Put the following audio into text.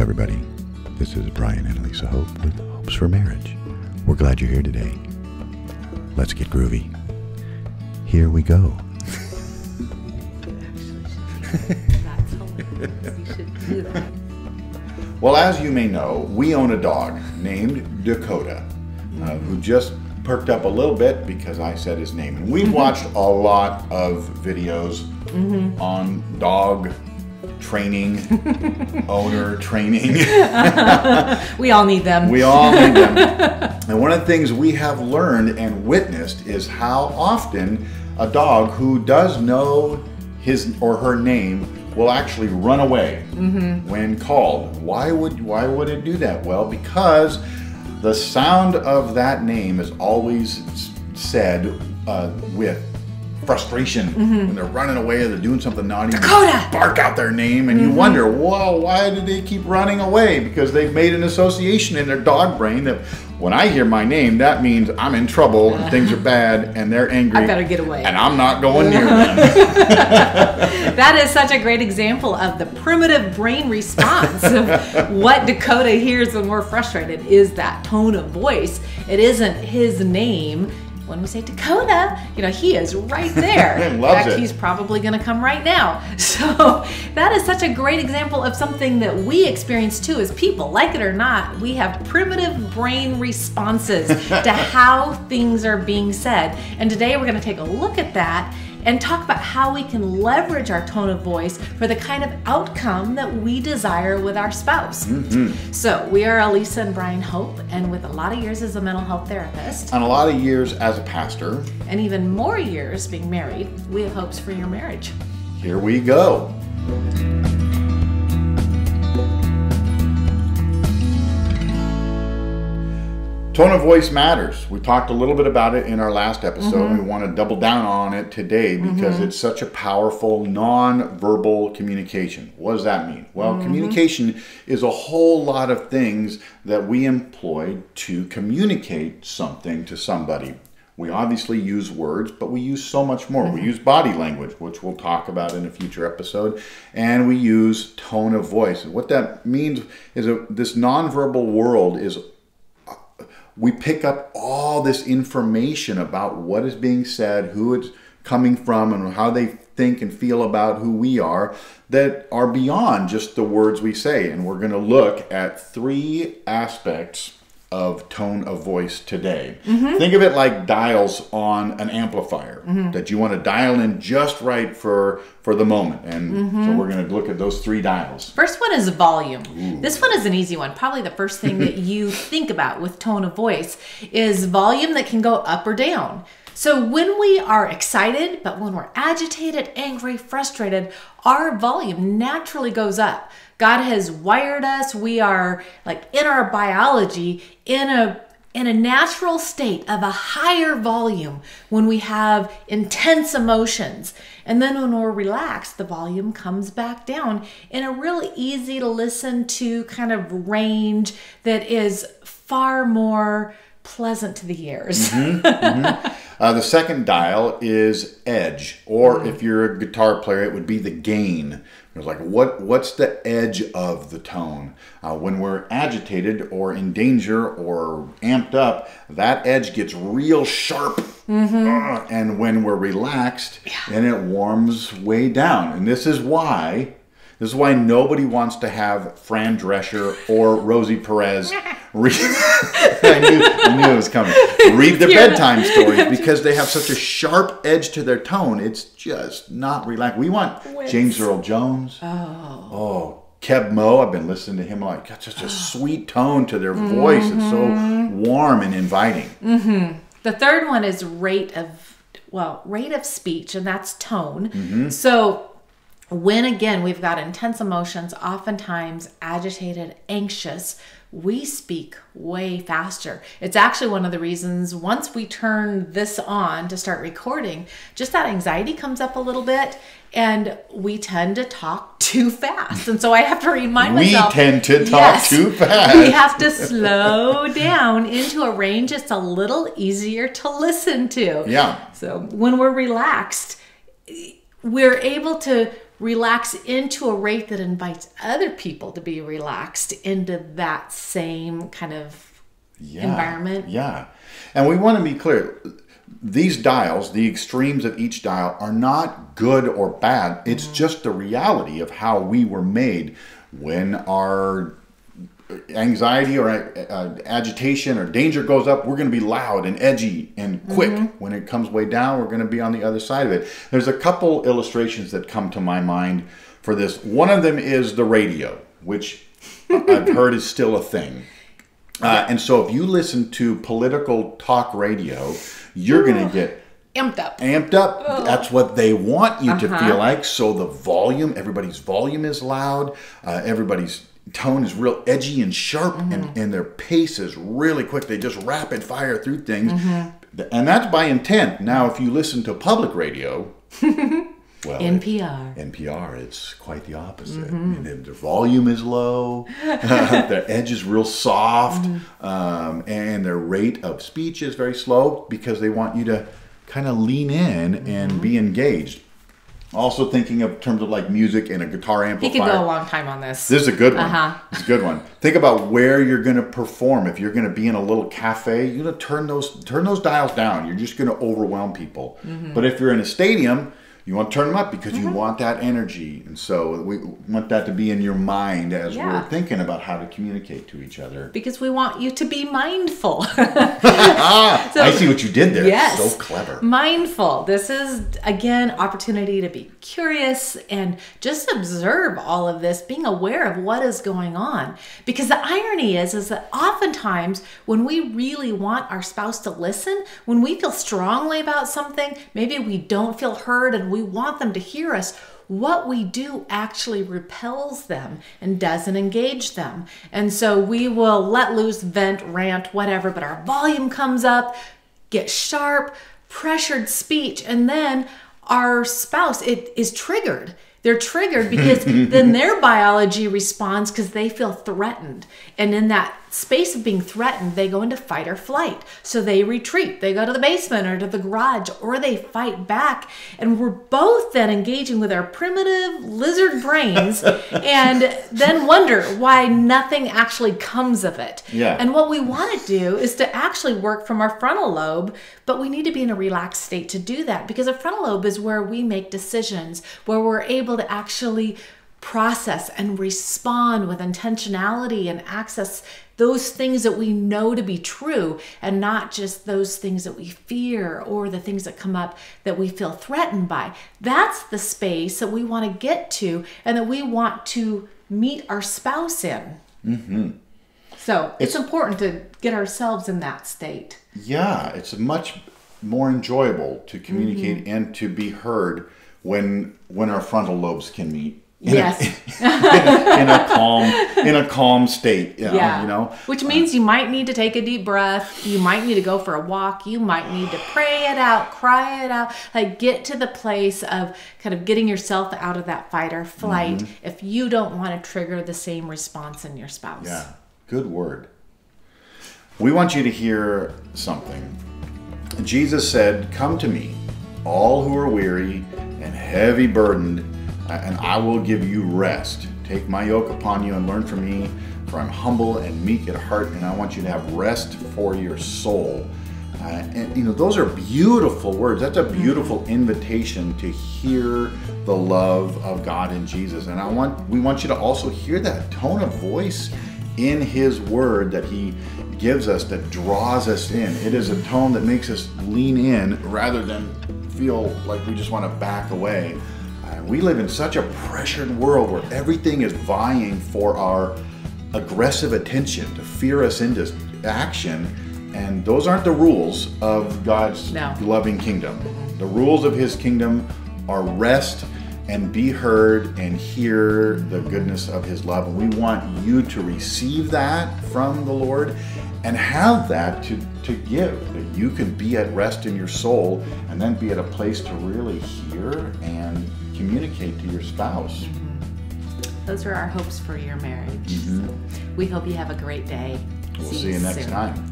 everybody. This is Brian and Lisa Hope with Hopes for Marriage. We're glad you're here today. Let's get groovy. Here we go. That's hilarious. You should do that. Well, as you may know, we own a dog named Dakota, who just perked up a little bit because I said his name. And we've watched a lot of videos on dog training, owner training. We all need them. We all need them. And one of the things we have learned and witnessed is how often a dog who does know his or her name will actually run away when called. Why would it do that? Well, because the sound of that name is always said with frustration when they're running away or they're doing something naughty. Dakota! Bark out their name and you wonder, well, why do they keep running away? Because they've made an association in their dog brain that when I hear my name, that means I'm in trouble and things are bad and they're angry. I better get away. And I'm not going near them. That is such a great example of the primitive brain response of what Dakota hears when we're frustrated is that tone of voice. It isn't his name. When we say Dakota, he is right there. Loves In fact, it. he's probably going to come right now. So that is such a great example of something that we experience too as people. Like it or not, we have primitive brain responses to how things are being said. And today we're going to take a look at that and talk about how we can leverage our tone of voice for the kind of outcome that we desire with our spouse. So we are Lisa and Brian Hope, and with a lot of years as a mental health therapist, And a lot of years as a pastor, and even more years being married, we have hopes for your marriage. here we go. Tone of voice matters. We talked a little bit about it in our last episode, and we want to double down on it today because it's such a powerful non-verbal communication. What does that mean? Well, communication is a whole lot of things that we employ to communicate something to somebody. We obviously use words, but we use so much more. We use body language, which we'll talk about in a future episode, and we use tone of voice. And what that means is this nonverbal world is we pick up all this information about what is being said, who it's coming from, and how they think and feel about who we are that are beyond just the words we say. And we're going to look at 3 aspects of tone of voice today. Think of it like dials on an amplifier that you want to dial in just right for the moment. And so we're going to look at those 3 dials. First one is volume. This one is an easy one. Probably the first thing that you think about with tone of voice is volume that can go up or down. So when we are excited, but when we're agitated, angry, frustrated, our volume naturally goes up. God has wired us. We are like in our biology in a natural state of a higher volume when we have intense emotions. And then when we're relaxed, the volume comes back down in a really easy to listen to kind of range that is far more pleasant to the ears. The second dial is edge, or if you're a guitar player, it would be the gain. It's like, what's the edge of the tone? When we're agitated or in danger or amped up, that edge gets real sharp. And when we're relaxed, then it warms way down. And this is why nobody wants to have Fran Drescher or Rosie Perez read. I knew it was coming. Read their bedtime stories because they have such a sharp edge to their tone. It's just not relaxed. We want James Earl Jones. Oh, Keb Mo. I've been listening to him. Like, got such a sweet tone to their voice. It's so warm and inviting. The third one is rate of speech, and that's tone. So when, again, we've got intense emotions, oftentimes agitated, anxious, we speak way faster. It's actually one of the reasons once we turn this on to start recording, just that anxiety comes up a little bit and we tend to talk too fast. And so I have to remind myself. We tend to talk too fast. We have to slow down into a range that's a little easier to listen to. Yeah. So when we're relaxed, we're able to relax into a rate that invites other people to be relaxed into that same kind of environment. Yeah. And we want to be clear. These dials, the extremes of each dial, are not good or bad. It's just the reality of how we were made. When our anxiety or agitation or danger goes up, we're going to be loud and edgy and quick. When it comes way down, we're going to be on the other side of it. There's a couple illustrations that come to my mind for this. One of them is the radio, which I've heard is still a thing. And so if you listen to political talk radio, you're going to get amped up. Oh. That's what they want you to feel like. So the volume, everybody's volume is loud. Everybody's tone is real edgy and sharp, and their pace is really quick. They just rapid fire through things. And that's by intent. Now, if you listen to public radio, well, NPR, it's quite the opposite. Their volume is low, their edge is real soft, and their rate of speech is very slow because they want you to kind of lean in and be engaged. Also thinking of terms of like music and a guitar amplifier. He could go a long time on this. This is a good one. It's a good one. Think about where you're going to perform. If you're going to be in a little cafe, you're going to turn those dials down. You're just going to overwhelm people. But if you're in a stadium, you want to turn them up because you want that energy. And so we want that to be in your mind as we're thinking about how to communicate to each other. Because we want you to be mindful. I see what you did there. Yes. So clever. Mindful. This is, again, opportunity to be curious and just observe all of this, being aware of what is going on. Because the irony is that oftentimes when we really want our spouse to listen, when we feel strongly about something, maybe we don't feel heard and we want them to hear us, what we do actually repels them and doesn't engage them. And so we will let loose, vent, rant, whatever, but our volume comes up, get sharp, pressured speech, and then our spouse, it is triggered. They're triggered because then their biology responds because they feel threatened. And in that space of being threatened, they go into fight or flight. So they retreat. They go to the basement or to the garage, or they fight back. And we're both then engaging with our primitive lizard brains and then wonder why nothing actually comes of it. Yeah. And what we want to do is to actually work from our frontal lobe, but we need to be in a relaxed state to do that, because our frontal lobe is where we make decisions, where we're able to actually process and respond with intentionality and access those things that we know to be true, and not just those things that we fear or the things that come up that we feel threatened by. That's the space that we want to get to and that we want to meet our spouse in. So it's important to get ourselves in that state. Yeah, it's much more enjoyable to communicate and to be heard when our frontal lobes can meet. In a calm state, you know. Which means you might need to take a deep breath. You might need to go for a walk. You might need to pray it out, cry it out, like get to the place of kind of getting yourself out of that fight or flight if you don't want to trigger the same response in your spouse. Yeah, good word. We want you to hear something. Jesus said, "Come to me, all who are weary and heavy burdened, and I will give you rest. Take my yoke upon you and learn from me, for I'm humble and meek at heart, and I want you to have rest for your soul." And you know, those are beautiful words. That's a beautiful invitation to hear the love of God in Jesus. And we want you to also hear that tone of voice in His Word that He gives us, that draws us in. It is a tone that makes us lean in rather than feel like we just want to back away. We live in such a pressured world where everything is vying for our aggressive attention, to fear us into action. And those aren't the rules of God's loving kingdom. The rules of His kingdom are rest and be heard and hear the goodness of His love. And we want you to receive that from the Lord and have that to give, that you can be at rest in your soul and then be at a place to really hear and communicate to your spouse. Those are our hopes for your marriage. We hope you have a great day. We'll see you next time.